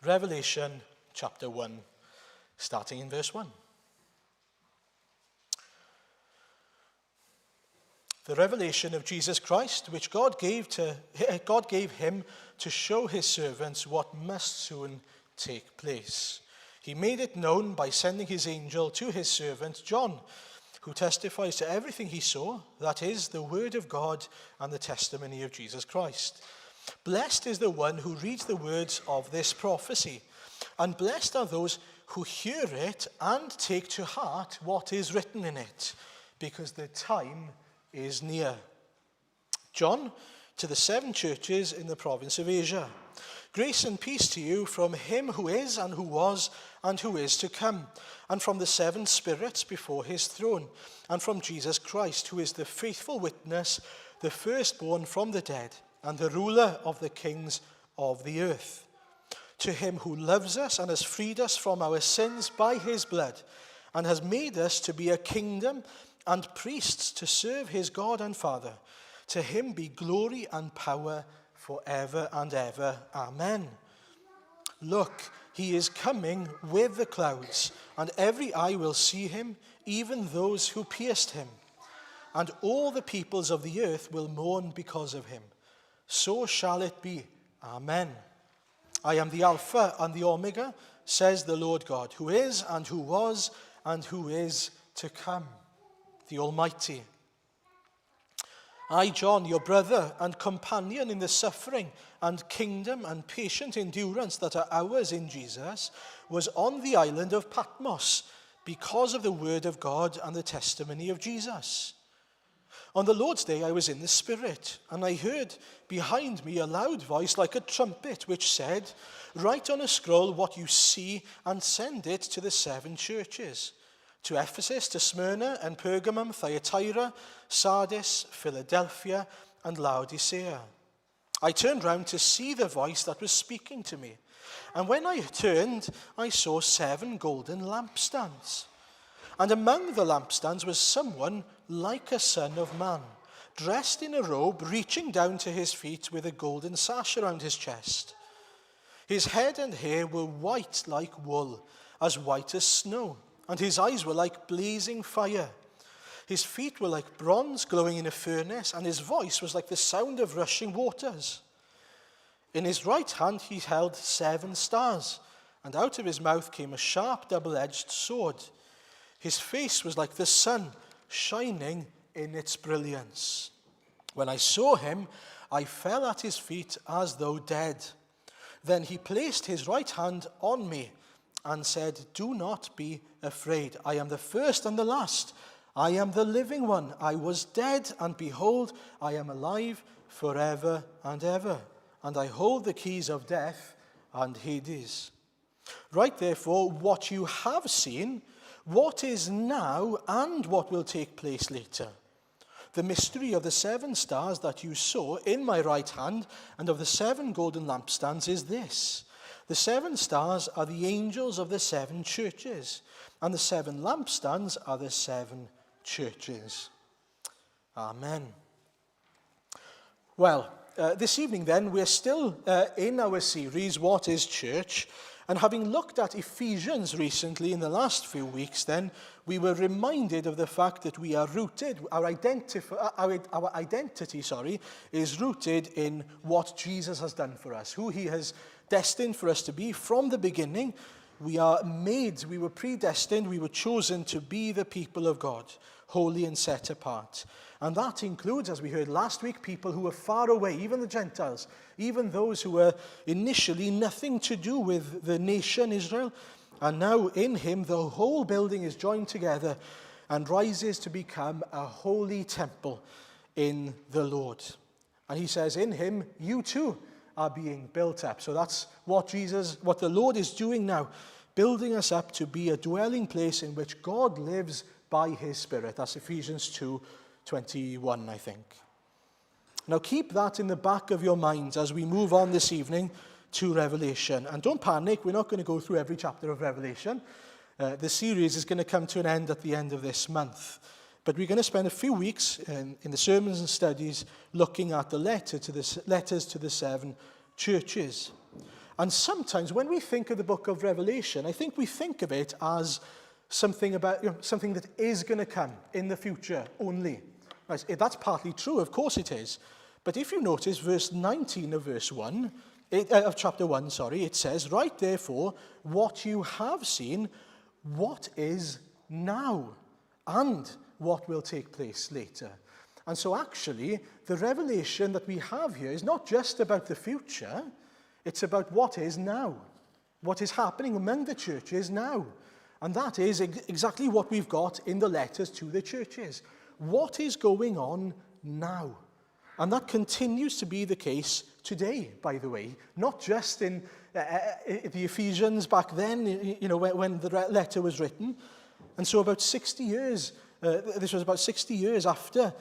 Revelation chapter 1, starting in verse 1. The revelation of Jesus Christ, which God gave him to show his servants what must soon take place. He made it known by sending his angel to his servant John, who testifies to everything he saw, that is, the word of God and the testimony of Jesus Christ. Blessed is the one who reads the words of this prophecy, and blessed are those who hear it and take to heart what is written in it, because the time is near. John, to the 7 churches in the province of Asia. Grace and peace to you from him who is and who was and who is to come, and from the 7 spirits before his throne, and from Jesus Christ, who is the faithful witness, the firstborn from the dead, and the ruler of the kings of the earth. To him who loves us and has freed us from our sins by his blood, and has made us to be a kingdom and priests to serve his God and Father. To him be glory and power forever and ever. Amen. Look, he is coming with the clouds, and every eye will see him, even those who pierced him. And all the peoples of the earth will mourn because of him. So shall it be. Amen. I am the Alpha and the Omega, says the Lord God, who is and who was and who is to come, the Almighty. I, John, your brother and companion in the suffering and kingdom and patient endurance that are ours in Jesus, was on the island of Patmos because of the word of God and the testimony of Jesus. On the Lord's day I was in the Spirit, and I heard behind me a loud voice like a trumpet, which said, "Write on a scroll what you see and send it to the 7 churches. To Ephesus, to Smyrna and Pergamum, Thyatira, Sardis, Philadelphia, and Laodicea." I turned round to see the voice that was speaking to me. And when I turned, I saw 7 golden lampstands. And among the lampstands was someone like a son of man, dressed in a robe reaching down to his feet with a golden sash around his chest. His head and hair were white like wool, as white as snow, and his eyes were like blazing fire. His feet were like bronze glowing in a furnace, and his voice was like the sound of rushing waters. In his right hand he held 7 stars, and out of his mouth came a sharp double-edged sword. His face was like the sun, shining in its brilliance. When I saw him, I fell at his feet as though dead. Then he placed his right hand on me and said, "Do not be afraid. I am the first and the last. I am the living one. I was dead, and behold, I am alive forever and ever. And I hold the keys of death and Hades. Write therefore what you have seen, what is now, and what will take place later. The mystery of the 7 stars that you saw in my right hand and of the 7 golden lampstands is this. The 7 stars are the angels of the 7 churches, and the 7 lampstands are the 7 churches. Amen. Well, this evening then, we're still in our series, What is Church? And having looked at Ephesians recently in the last few weeks then, we were reminded of the fact that we are rooted, our identity is rooted in what Jesus has done for us, who he has destined for us to be from the beginning. We were predestined, we were chosen to be the people of God, holy and set apart. And that includes, as we heard last week, people who are far away, even the Gentiles, even those who were initially nothing to do with the nation Israel. And now in him, the whole building is joined together and rises to become a holy temple in the Lord. And he says, in him, you too are being built up. So that's what the Lord is doing now, building us up to be a dwelling place in which God lives by his Spirit. That's Ephesians 2:21, I think. Now keep that in the back of your minds as we move on this evening to Revelation. And don't panic, we're not going to go through every chapter of Revelation. The series is going to come to an end at the end of this month. But we're going to spend a few weeks in the sermons and studies looking at the letters to the 7 churches. And sometimes when we think of the book of Revelation, I think we think of it as something about something that is going to come in the future only. Right, that's partly true, of course it is. But if you notice verse 19 of of chapter 1, it says, "Write therefore what you have seen, what is now, and what will take place later." And so actually, the revelation that we have here is not just about the future, it's about what is now, what is happening among the churches now. And that is exactly what we've got in the letters to the churches. What is going on now? And that continues to be the case today, by the way, not just in the Ephesians back then, when the letter was written. And so about 60 years, this was about 60 years after,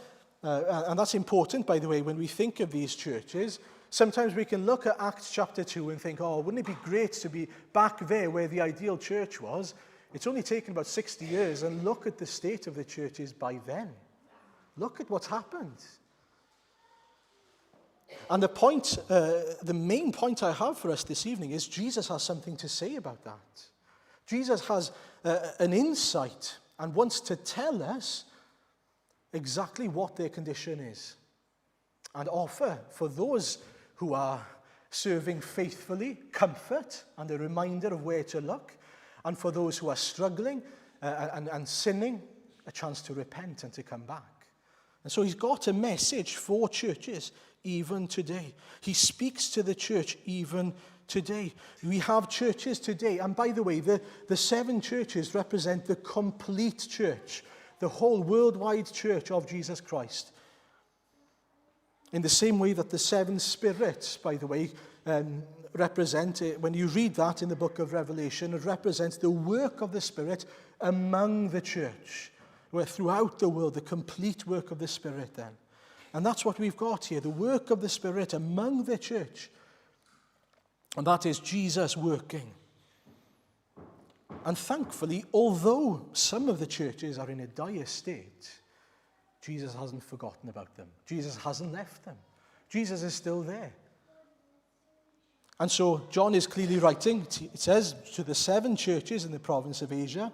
and that's important, by the way, when we think of these churches. Sometimes we can look at Acts chapter 2 and think, oh, wouldn't it be great to be back there where the ideal church was? It's only taken about 60 years, and look at the state of the churches by then. Look at what's happened. And the main point I have for us this evening is Jesus has something to say about that. Jesus has an insight and wants to tell us exactly what their condition is and offer for those who are serving faithfully comfort and a reminder of where to look, and for those who are struggling and sinning, a chance to repent and to come back. And so he's got a message for churches even today. He speaks to the church even today. We have churches today, and by the way, the 7 churches represent the complete church, the whole worldwide church of Jesus Christ. In the same way that the 7 spirits, by the way, represent, when you read that in the book of Revelation, it represents the work of the Spirit among the church, where throughout the world, the complete work of the Spirit then. And that's what we've got here, the work of the Spirit among the church. And that is Jesus working. And thankfully, although some of the churches are in a dire state, Jesus hasn't forgotten about them. Jesus hasn't left them. Jesus is still there. And so John is clearly writing, it says, to the 7 churches in the province of Asia.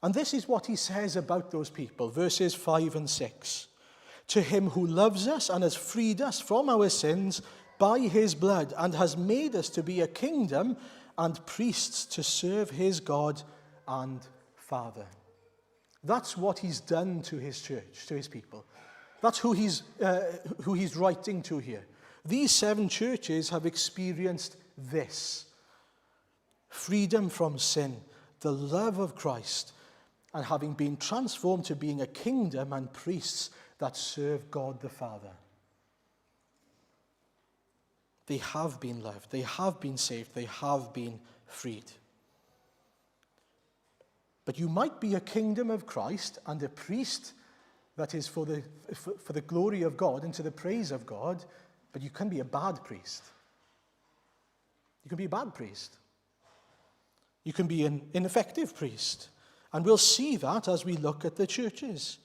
And this is what he says about those people, verses 5 and 6. "To him who loves us and has freed us from our sins by his blood and has made us to be a kingdom and priests to serve his God and Father." That's what he's done to his church, to his people. That's who he's writing to here. These 7 churches have experienced this: freedom from sin, the love of Christ, and having been transformed to being a kingdom and priests that serve God the Father. They have been loved, they have been saved, they have been freed. But you might be a kingdom of Christ and a priest that is for the glory of God and to the praise of God, but you can be a bad priest. You can be a bad priest. You can be an ineffective priest. And we'll see that as we look at the churches.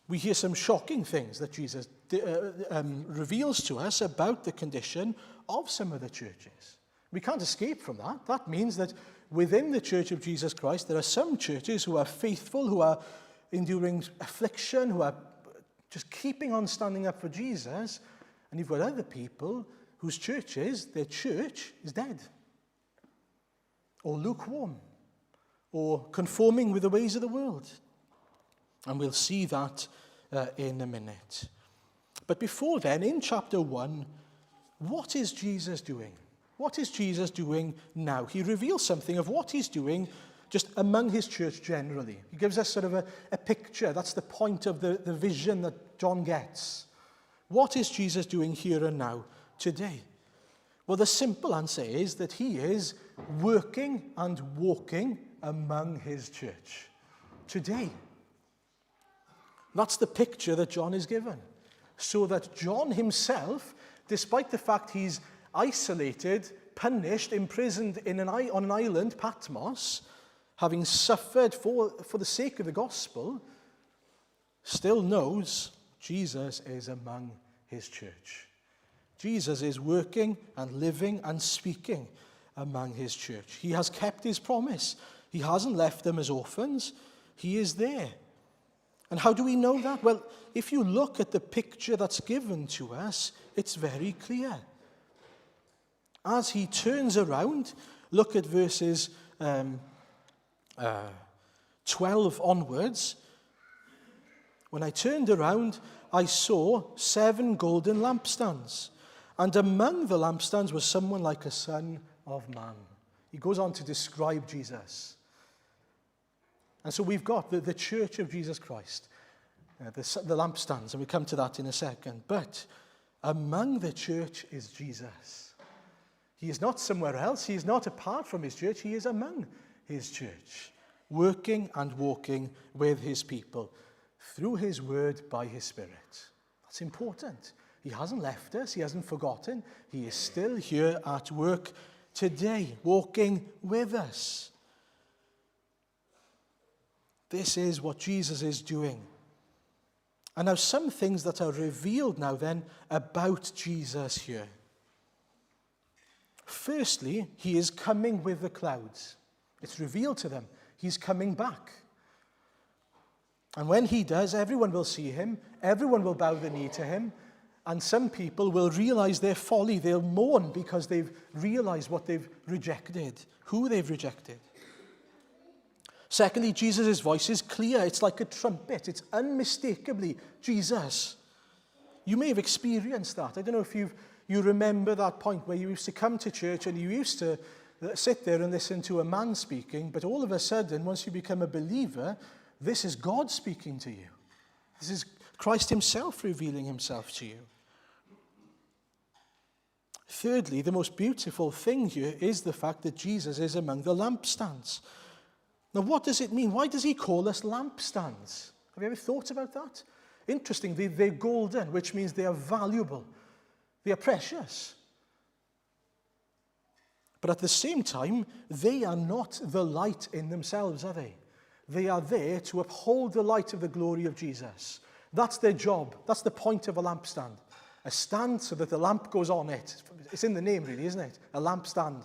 We hear some shocking things that Jesus reveals to us about the condition of some of the churches. We can't escape from that. That means that within the Church of Jesus Christ, there are some churches who are faithful, who are enduring affliction, who are just keeping on standing up for Jesus, and you've got other people whose their church is dead, or lukewarm, or conforming with the ways of the world. And we'll see that in a minute. But before then, in chapter 1, what is Jesus doing? What is Jesus doing now? He reveals something of what he's doing just among his church generally. He gives us sort of a picture. That's the point of the vision that John gets. What is Jesus doing here and now, today? Well, the simple answer is that he is working and walking among his church today. That's the picture that John is given. So that John himself, despite the fact he's isolated, punished, imprisoned on an island, Patmos, having suffered for the sake of the gospel, still knows Jesus is among his church. Jesus is working and living and speaking among his church. He has kept his promise. He hasn't left them as orphans. He is there. And how do we know that? Well, if you look at the picture that's given to us, it's very clear. As he turns around, look at verses 12 onwards. When I turned around, I saw 7 golden lampstands, and among the lampstands was someone like a son of man. He goes on to describe Jesus. And so we've got the church of Jesus Christ, the lampstands, and we'll come to that in a second. But among the church is Jesus. He is not somewhere else. He is not apart from his church. He is among his church, working and walking with his people through his word by his Spirit. That's important. He hasn't left us. He hasn't forgotten. He is still here at work today, walking with us. This is what Jesus is doing. And now some things that are revealed now then about Jesus here. Firstly, he is coming with the clouds. It's revealed to them. He's coming back. And when he does, everyone will see him. Everyone will bow the knee to him. And some people will realize their folly. They'll mourn because they've realized what they've rejected, who they've rejected. Secondly, Jesus' voice is clear. It's like a trumpet. It's unmistakably Jesus. You may have experienced that. I don't know if you remember that point where you used to come to church and you used to sit there and listen to a man speaking, but all of a sudden, once you become a believer, this is God speaking to you. This is Christ himself revealing himself to you. Thirdly, the most beautiful thing here is the fact that Jesus is among the lampstands. Now, what does it mean? Why does he call us lampstands? Have you ever thought about that? Interesting, they're golden, which means they are valuable. They are precious. But at the same time, they are not the light in themselves, are they? They are there to uphold the light of the glory of Jesus. That's their job. That's the point of a lampstand. A stand so that the lamp goes on it. It's in the name, really, isn't it? A lampstand.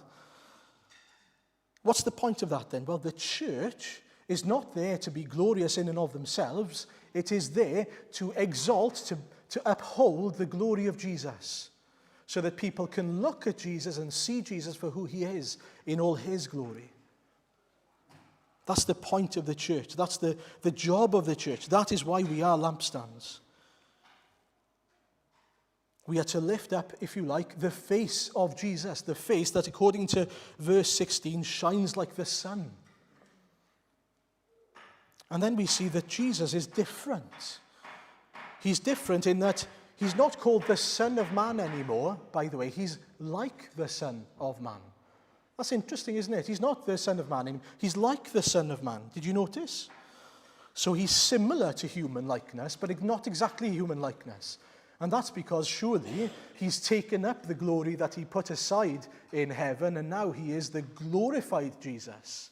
What's the point of that then? Well, the church is not there to be glorious in and of themselves. It is there to exalt, to uphold the glory of Jesus, so that people can look at Jesus and see Jesus for who he is in all his glory. That's the point of the church. That's the job of the church. That is why we are lampstands. We are to lift up, if you like, the face of Jesus, the face that, according to verse 16, shines like the sun. And then we see that Jesus is different. He's different in that he's not called the Son of Man anymore. By the way, he's like the Son of Man. That's interesting, isn't it? He's not the Son of Man anymore. He's like the Son of Man. Did you notice? So he's similar to human likeness, but not exactly human likeness. And that's because surely he's taken up the glory that he put aside in heaven, and now he is the glorified Jesus.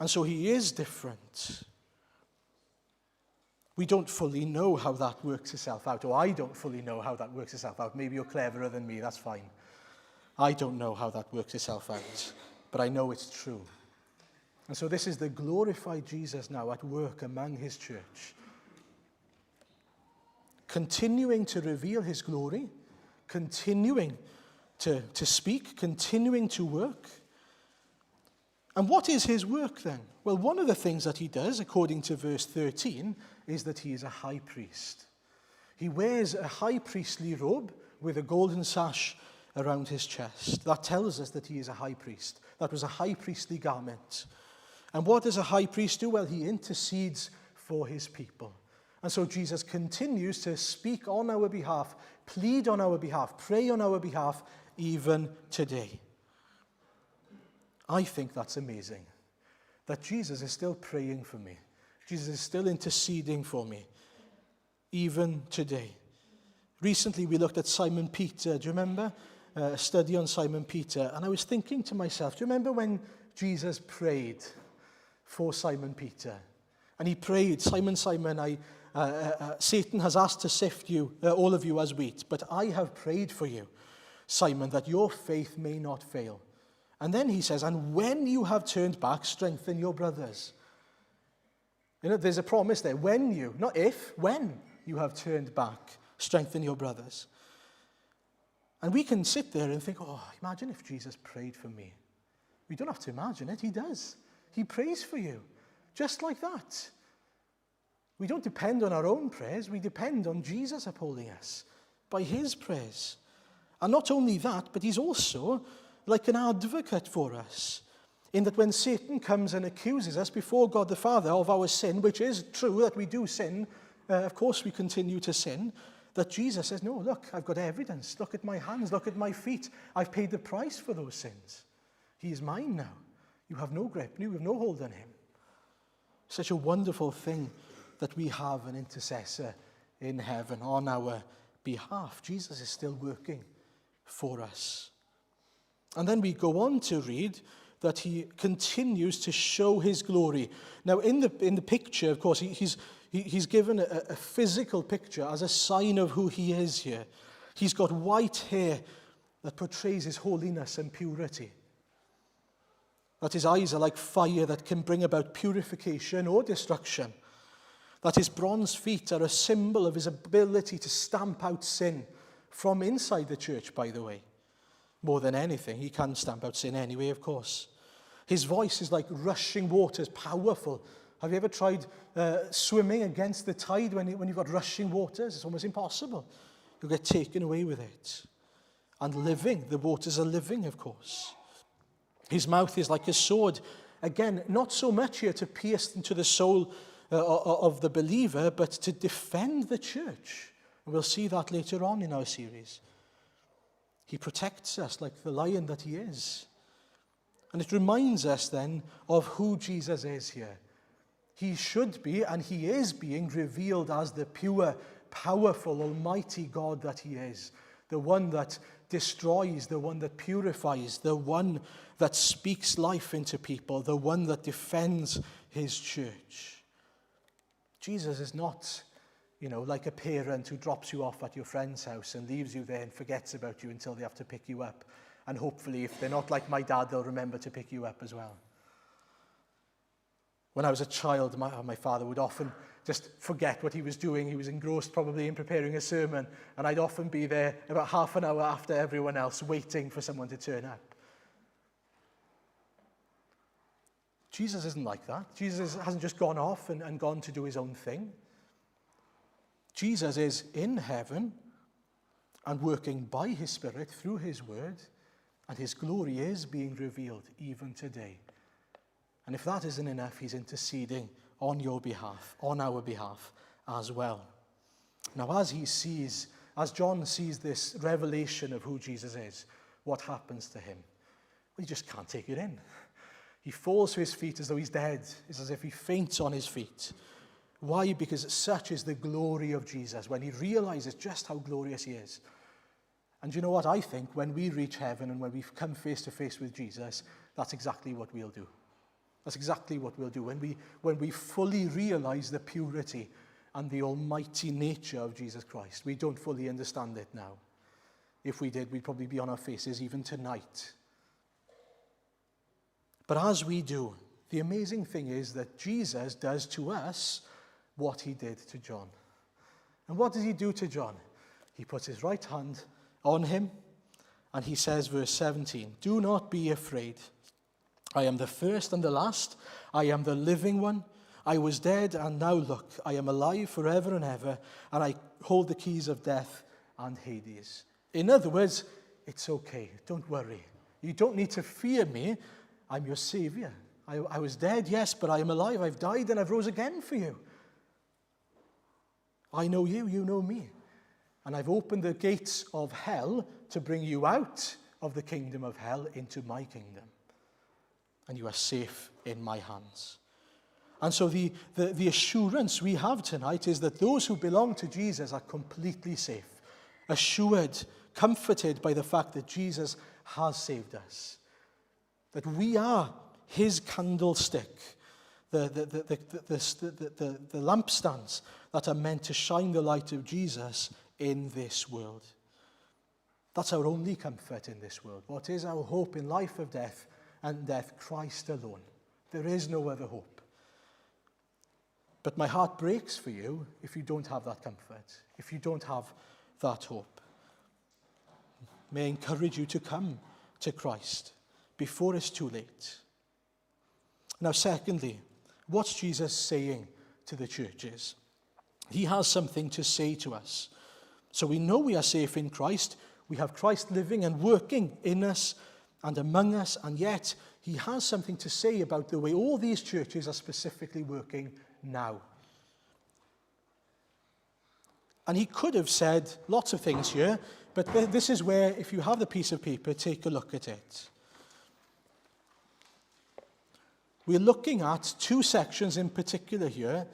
And so he is different. We don't fully know how that works itself out, or I don't fully know how that works itself out. Maybe you're cleverer than me, that's fine. I don't know how that works itself out, but I know it's true. And so this is the glorified Jesus now at work among his church, continuing to reveal his glory, continuing to speak, continuing to work. And what is his work then? Well, one of the things that he does, according to verse 13, is that he is a high priest. He wears a high priestly robe with a golden sash around his chest. That tells us that he is a high priest. That was a high priestly garment. And what does a high priest do? Well, he intercedes for his people. And so Jesus continues to speak on our behalf, plead on our behalf, pray on our behalf, even today. I think that's amazing, that Jesus is still praying for me. Jesus is still interceding for me, even today. Recently, we looked at Simon Peter. Do you remember? A study on Simon Peter. And I was thinking to myself, do you remember when Jesus prayed for Simon Peter? And he prayed, Simon, Simon, Satan has asked to sift you, all of you as wheat, but I have prayed for you, Simon, that your faith may not fail. And then he says, and when you have turned back, strengthen your brothers. You know, there's a promise there. When you, not if, when you have turned back, strengthen your brothers. And we can sit there and think, oh, imagine if Jesus prayed for me. We don't have to imagine it. He does. He prays for you, just like that. We don't depend on our own prayers. We depend on Jesus upholding us by his prayers. And not only that, but he's also like an advocate for us, in that when Satan comes and accuses us before God the Father of our sin, which is true that we do sin, of course we continue to sin, that Jesus says, no, look, I've got evidence. Look at my hands, look at my feet. I've paid the price for those sins. He is mine now. You have no grip, you have no hold on him. Such a wonderful thing that we have an intercessor in heaven on our behalf. Jesus is still working for us. And then we go on to read that he continues to show his glory. Now, in the picture, of course, he's given a physical picture as a sign of who he is here. He's got white hair that portrays his holiness and purity. That his eyes are like fire that can bring about purification or destruction. That his bronze feet are a symbol of his ability to stamp out sin from inside the church, by the way. More than anything, he can stamp out sin anyway, of course. His voice is like rushing waters, powerful. Have you ever tried swimming against the tide when you've got rushing waters? It's almost impossible. You'll get taken away with it. And living, the waters are living, of course. His mouth is like a sword. Again, not so much here to pierce into the soul of the believer, but to defend the church. And we'll see that later on in our series. He protects us like the lion that he is. And it reminds us then of who Jesus is here. He should be, and he is being revealed as the pure, powerful, almighty God that he is. The one that destroys, the one that purifies, the one that speaks life into people, the one that defends his church. Jesus is not, like a parent who drops you off at your friend's house and leaves you there and forgets about you until they have to pick you up. And hopefully, if they're not like my dad, they'll remember to pick you up as well. When I was a child, my father would often just forget what he was doing. He was engrossed probably in preparing a sermon, and I'd often be there about half an hour after everyone else, waiting for someone to turn up. Jesus isn't like that. Jesus hasn't just gone off and gone to do his own thing. Jesus is in heaven and working by his Spirit through his word, and his glory is being revealed even today. And if that isn't enough, he's interceding on your behalf, on our behalf as well. Now, as John sees this revelation of who Jesus is, what happens to him? Well, he just can't take it in. He falls to his feet as though he's dead. It's as if he faints on his feet. Why? Because such is the glory of Jesus, when he realizes just how glorious he is. And you know what? I think when we reach heaven and when we come face to face with Jesus, that's exactly what we'll do. That's exactly what we'll do. When we fully realize the purity and the almighty nature of Jesus Christ. We don't fully understand it now. If we did, we'd probably be on our faces even tonight. But as we do, the amazing thing is that Jesus does to us what he did to John. And what did he do to John? He puts his right hand on him, and he says, verse 17, "Do not be afraid. I am the first and the last. I am the living one. I was dead, and now look, I am alive forever and ever, and I hold the keys of death and Hades." In other words, it's okay. Don't worry. You don't need to fear me. I'm your Savior. I was dead, yes, but I am alive. I've died, and I've rose again for you. I know you, you know me. And I've opened the gates of hell to bring you out of the kingdom of hell into my kingdom. And you are safe in my hands. And so the assurance we have tonight is that those who belong to Jesus are completely safe, assured, comforted by the fact that Jesus has saved us. That we are his candlestick, the lampstands that are meant to shine the light of Jesus in this world. That's our only comfort in this world. What is our hope in life of death and death? Christ alone. There is no other hope. But my heart breaks for you if you don't have that comfort, if you don't have that hope. May I encourage you to come to Christ before it's too late. Now, secondly, what's Jesus saying to the churches? He has something to say to us. So we know we are safe in Christ. We have Christ living and working in us and among us, and yet he has something to say about the way all these churches are specifically working now. And he could have said lots of things here, but this is where, if you have the piece of paper, take a look at it. We're looking at two sections in particular here,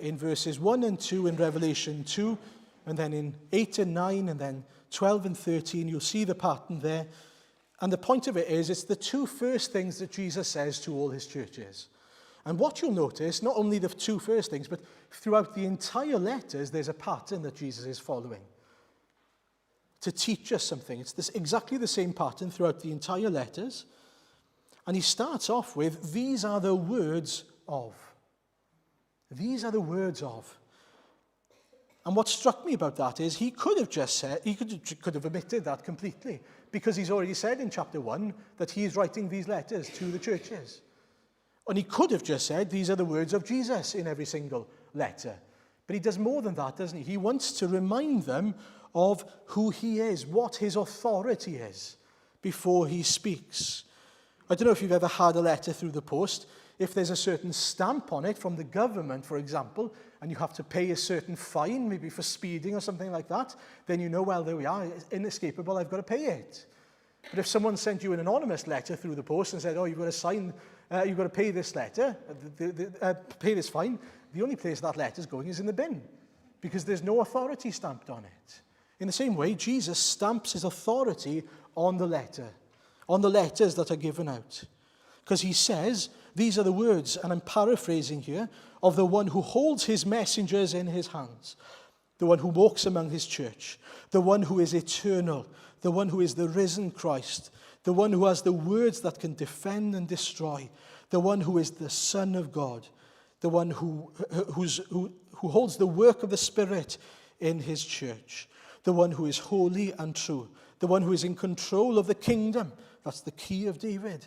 in verses 1 and 2 in Revelation 2, and then in 8 and 9, and then 12 and 13. You'll see the pattern there. And the point of it is, it's the two first things that Jesus says to all his churches. And what you'll notice, not only the two first things, but throughout the entire letters, there's a pattern that Jesus is following to teach us something. It's exactly the same pattern throughout the entire letters. And he starts off with, these are the words of. These are the words of. And what struck me about that is he could have just said, he could have omitted that completely, because he's already said in chapter 1 that he is writing these letters to the churches. And he could have just said, these are the words of Jesus in every single letter. But he does more than that, doesn't he? He wants to remind them of who he is, what his authority is, before he speaks. I don't know if you've ever had a letter through the post. If there's a certain stamp on it from the government, for example, and you have to pay a certain fine, maybe for speeding or something like that, then you know, well, there we are, it's inescapable, I've got to pay it. But if someone sent you an anonymous letter through the post and said, oh, you've got to sign, you've got to pay this letter, pay this fine, the only place that letter's going is in the bin, because there's no authority stamped on it. In the same way, Jesus stamps his authority on the letter, on the letters that are given out. Because he says, these are the words, and I'm paraphrasing here, of the one who holds his messengers in his hands, the one who walks among his church, the one who is eternal, the one who is the risen Christ, the one who has the words that can defend and destroy, the one who is the Son of God, the one who holds the work of the Spirit in his church, the one who is holy and true, the one who is in control of the kingdom, that's the key of David,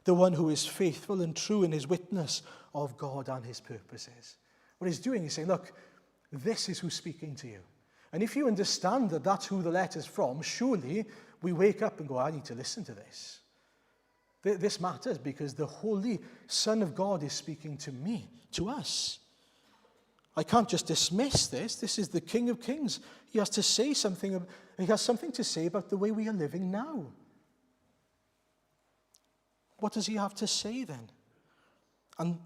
the one who is faithful and true in his witness of God and his purposes. What he's doing is saying, look, this is who's speaking to you. And if you understand that that's who the letter's from, surely we wake up and go, I need to listen to this. This matters because the Holy Son of God is speaking to me, to us. I can't just dismiss this. This is the King of Kings. He has to say something. He has something to say about the way we are living now. What does he have to say then? And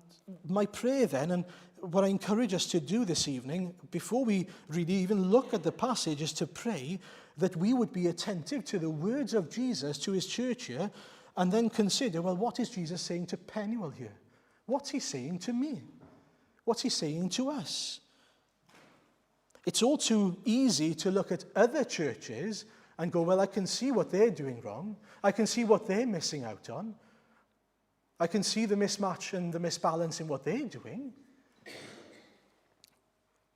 my prayer then, and what I encourage us to do this evening, before we really even look at the passage, is to pray that we would be attentive to the words of Jesus to his church here, and then consider, well, what is Jesus saying to Pennywell here? What's he saying to me? What's he saying to us? It's all too easy to look at other churches and go, well, I can see what they're doing wrong. I can see what they're missing out on. I can see the mismatch and the misbalance in what they're doing.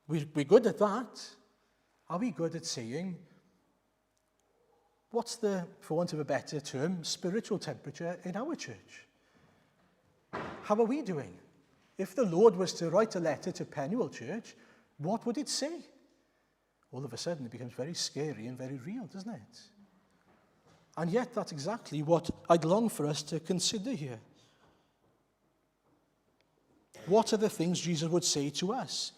We're good at that. Are we good at saying, what's the, for want of a better term, spiritual temperature in our church? How are we doing? If the Lord was to write a letter to Pennywell Church, what would it say? All of a sudden it becomes very scary and very real, doesn't it? And yet that's exactly what I'd long for us to consider here. What are the things Jesus would say to us?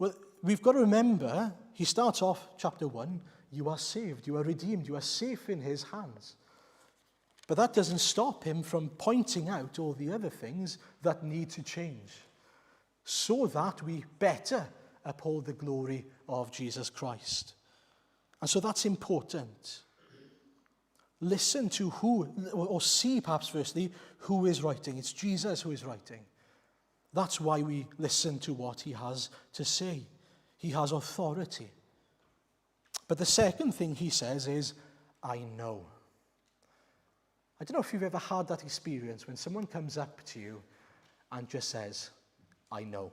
Well, we've got to remember, he starts off chapter 1, you are saved, you are redeemed, you are safe in his hands. But that doesn't stop him from pointing out all the other things that need to change, so that we better uphold the glory of Jesus Christ. And so that's important. Listen to who, or see perhaps firstly, who is writing. It's Jesus who is writing. That's why we listen to what he has to say. He has authority. But the second thing he says is, I know. I don't know if you've ever had that experience when someone comes up to you and just says, I know.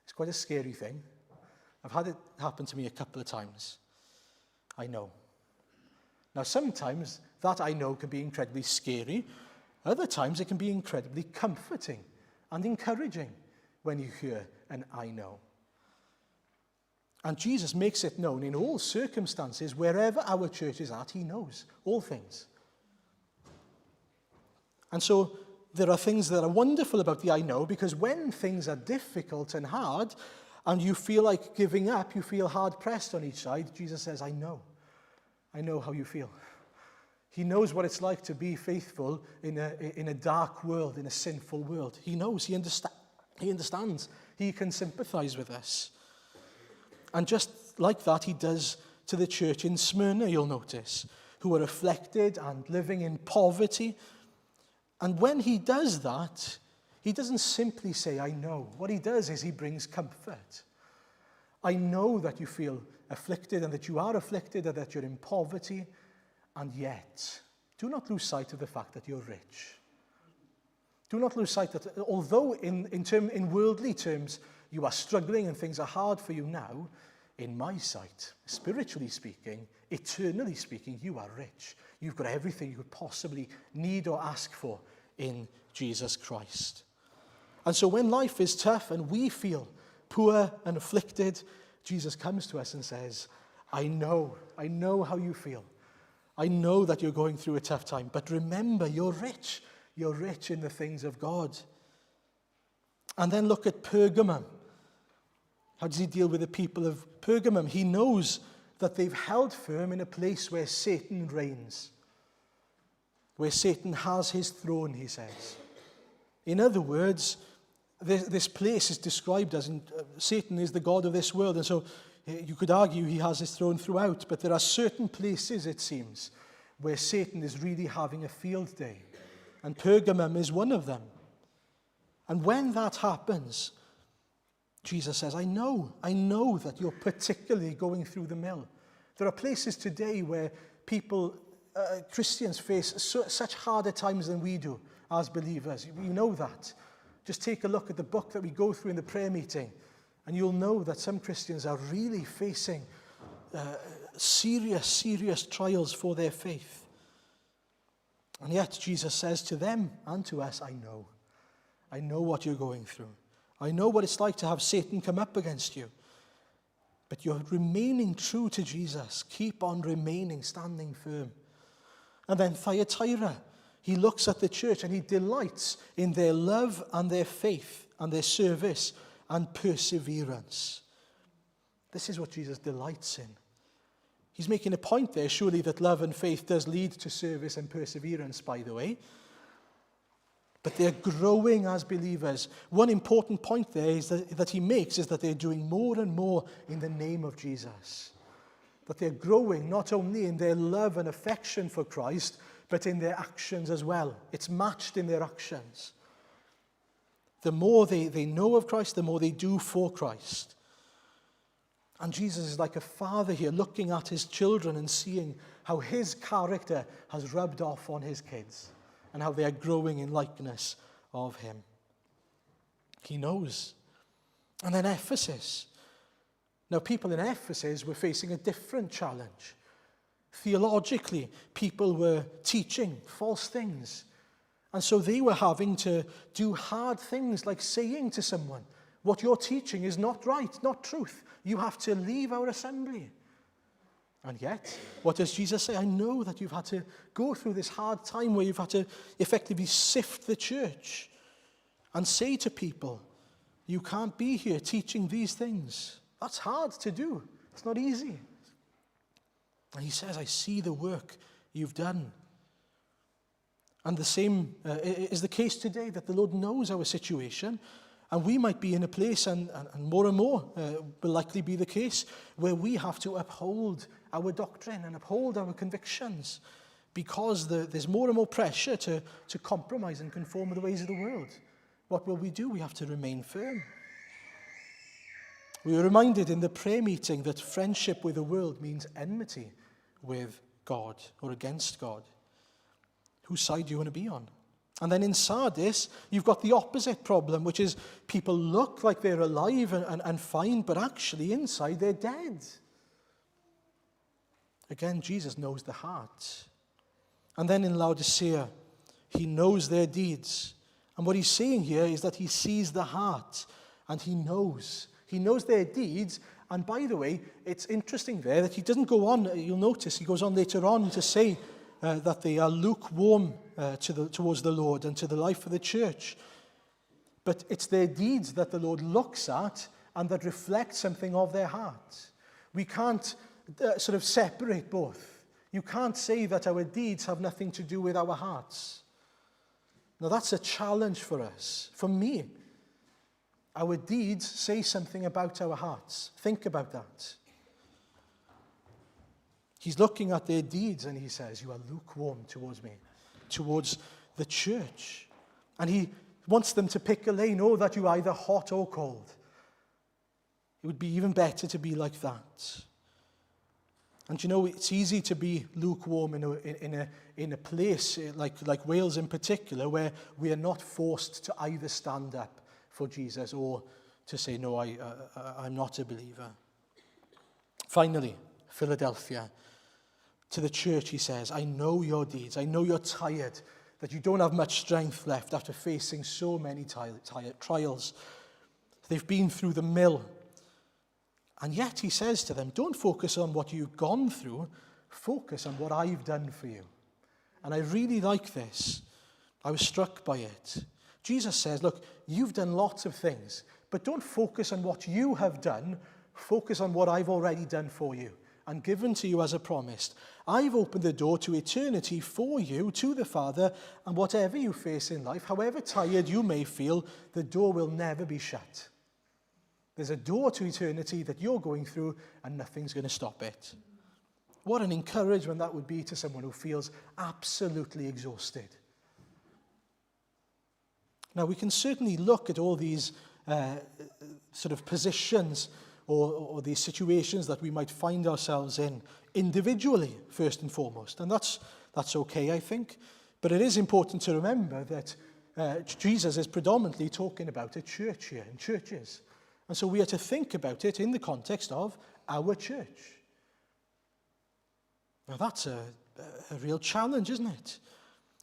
It's quite a scary thing. I've had it happen to me a couple of times. I know. Now, sometimes that I know can be incredibly scary. Other times it can be incredibly comforting and encouraging when you hear an I know. And Jesus makes it known in all circumstances, wherever our church is at, he knows all things. And so there are things that are wonderful about the I know, because when things are difficult and hard, and you feel like giving up, you feel hard-pressed on each side, Jesus says, I know. I know how you feel. He knows what it's like to be faithful in a dark world, in a sinful world. He knows, he understands. He can sympathize with us. And just like that, he does to the church in Smyrna, you'll notice, who are afflicted and living in poverty. And when he does that, he doesn't simply say, I know. What he does is he brings comfort. I know that you feel afflicted and that you are afflicted and that you're in poverty, and yet do not lose sight of the fact that you're rich. Do not lose sight that although in worldly terms you are struggling and things are hard for you now, in my sight, spiritually speaking, eternally speaking, you are rich. You've got everything you could possibly need or ask for in Jesus Christ. And so when life is tough and we feel poor and afflicted, Jesus comes to us and says, I know how you feel. I know that you're going through a tough time, but remember, you're rich. You're rich in the things of God. And then look at Pergamum. How does he deal with the people of Pergamum? He knows that they've held firm in a place where Satan reigns, where Satan has his throne, he says. In other words, this place is described as Satan is the god of this world, and so you could argue he has his throne throughout, but there are certain places, it seems, where Satan is really having a field day, and Pergamum is one of them. And when that happens, Jesus says, I know that you're particularly going through the mill. There are places today where people, Christians, face such harder times than we do as believers. You know that. Just take a look at the book that we go through in the prayer meeting, and you'll know that some Christians are really facing serious trials for their faith. And yet Jesus says to them and to us, I know what you're going through. I know what it's like to have Satan come up against you. But you're remaining true to Jesus. Keep on remaining, standing firm. And then Thyatira, he looks at the church and he delights in their love and their faith and their service and perseverance. This is what Jesus delights in. He's making a point there, surely, that love and faith does lead to service and perseverance, by the way. But they're growing as believers. One important point there is that he makes is that they're doing more and more in the name of Jesus. That they're growing not only in their love and affection for Christ, but in their actions as well. It's matched in their actions. The more they know of Christ, the more they do for Christ. And Jesus is like a father here, looking at his children and seeing how his character has rubbed off on his kids, and how they are growing in likeness of him. He knows. And then Ephesus. Now, people in Ephesus were facing a different challenge. Theologically, people were teaching false things. And so they were having to do hard things like saying to someone, what you're teaching is not right, not truth. You have to leave our assembly. And yet, what does Jesus say? I know that you've had to go through this hard time where you've had to effectively sift the church and say to people, you can't be here teaching these things. That's hard to do. It's not easy. And he says, I see the work you've done. And the same is the case today, that the Lord knows our situation. And we might be in a place, and more will likely be the case, where we have to uphold our doctrine and uphold our convictions, because there's more and more pressure to compromise and conform with the ways of the world. what will we do? We have to remain firm. We were reminded in the prayer meeting that friendship with the world means enmity with God or against God. Whose side do you want to be on? And then in Sardis, you've got the opposite problem, which is people look like they're alive and fine, but actually inside they're dead. Again, Jesus knows the heart. And then in Laodicea, he knows their deeds. And what he's saying here is that he sees the heart and he knows. He knows their deeds. And by the way, it's interesting there that he doesn't go on, you'll notice, he goes on later on to say that they are lukewarm towards the Lord and to the life of the church. But it's their deeds that the Lord looks at and that reflect something of their heart. We can't sort of separate both. You can't say that our deeds have nothing to do with our hearts. Now that's a challenge for us, for me. Our deeds say something about our hearts. Think about that. He's looking at their deeds and he says, you are lukewarm towards me, towards the church. And he wants them to pick a lane, oh, that you are either hot or cold. It would be even better to be like that. And you know, it's easy to be lukewarm in a place like Wales in particular, where we are not forced to either stand up for Jesus or to say, no, I'm not a believer. Finally, Philadelphia. To the church, he says, I know your deeds. I know you're tired, that you don't have much strength left after facing so many trials. They've been through the mill. And yet he says to them, don't focus on what you've gone through. Focus on what I've done for you. And I really like this. I was struck by it. Jesus says, look, you've done lots of things, but don't focus on what you have done. Focus on what I've already done for you and given to you as a promise. I've opened the door to eternity for you, to the Father, and whatever you face in life, however tired you may feel, the door will never be shut. There's a door to eternity that you're going through, and nothing's going to stop it. What an encouragement that would be to someone who feels absolutely exhausted. Now, we can certainly look at all these sort of positions or these situations that we might find ourselves in individually, first and foremost. And that's okay, I think. But it is important to remember that Jesus is predominantly talking about a church here, and churches. And so we are to think about it in the context of our church. Now that's a real challenge, isn't it?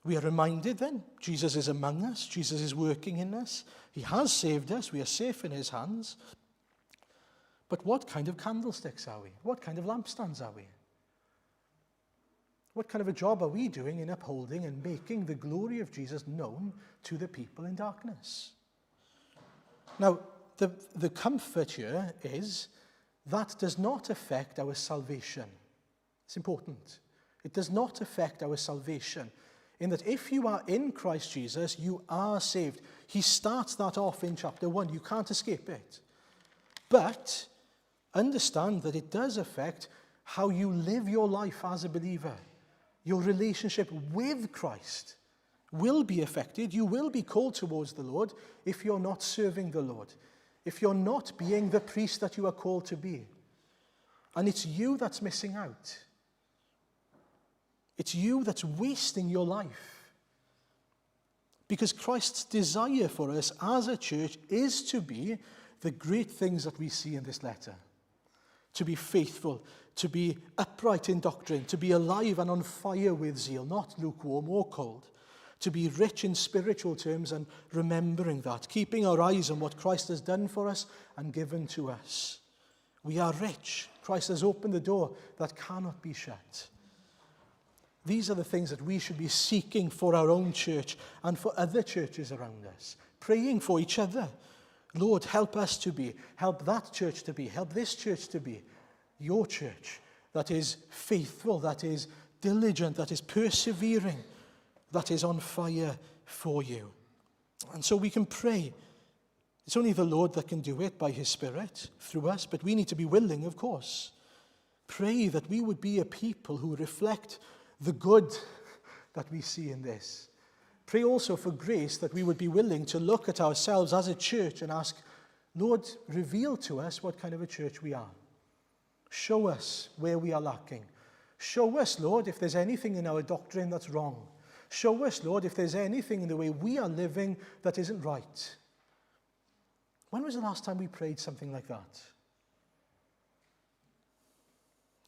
We are reminded then, Jesus is among us, Jesus is working in us, he has saved us, we are safe in his hands. But what kind of candlesticks are we? What kind of lampstands are we? What kind of a job are we doing in upholding and making the glory of Jesus known to the people in darkness? Now, the comfort here is that does not affect our salvation. It's important. It does not affect our salvation. In that if you are in Christ Jesus, you are saved. He starts that off in chapter 1. You can't escape it. But understand that it does affect how you live your life as a believer. Your relationship with Christ will be affected. You will be called towards the Lord if you're not serving the Lord. If you're not being the priest that you are called to be. And it's you that's missing out. It's you that's wasting your life. Because Christ's desire for us as a church is to be the great things that we see in this letter. To be faithful, to be upright in doctrine, to be alive and on fire with zeal, not lukewarm or cold. To be rich in spiritual terms and remembering that, keeping our eyes on what Christ has done for us and given to us. We are rich. Christ has opened the door that cannot be shut. These are the things that we should be seeking for our own church and for other churches around us. Praying for each other. Lord, help us to be, help that church to be, help this church to be your church that is faithful, that is diligent, that is persevering, that is on fire for you. And so we can pray. It's only the Lord that can do it by his Spirit through us, but we need to be willing, of course. Pray that we would be a people who reflect the good that we see in this. Pray also for grace that we would be willing to look at ourselves as a church and ask, Lord, reveal to us what kind of a church we are. Show us where we are lacking. Show us, Lord, if there's anything in our doctrine that's wrong. Show us, Lord, if there's anything in the way we are living that isn't right. When was the last time we prayed something like that?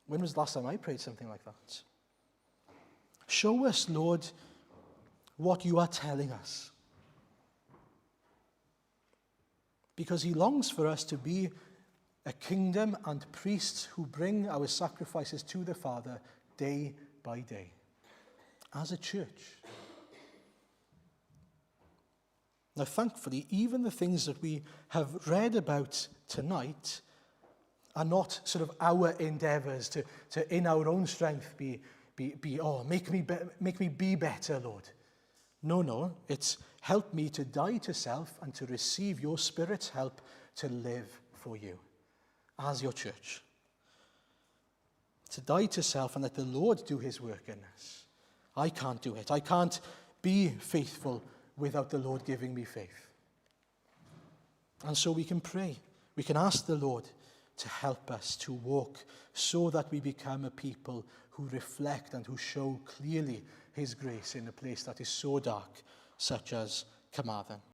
When was the last time I prayed something like that? Show us, Lord, what you are telling us. Because he longs for us to be a kingdom and priests who bring our sacrifices to the Father day by day, as a church. Now, thankfully, even the things that we have read about tonight are not sort of our endeavors to in our own strength make me be better, Lord. No, it's help me to die to self and to receive your Spirit's help to live for you as your church. To die to self and let the Lord do his work in us. I can't do it. I can't be faithful without the Lord giving me faith. And so we can pray. We can ask the Lord to help us to walk so that we become a people who reflect and who show clearly his grace in a place that is so dark, such as Carmarthen.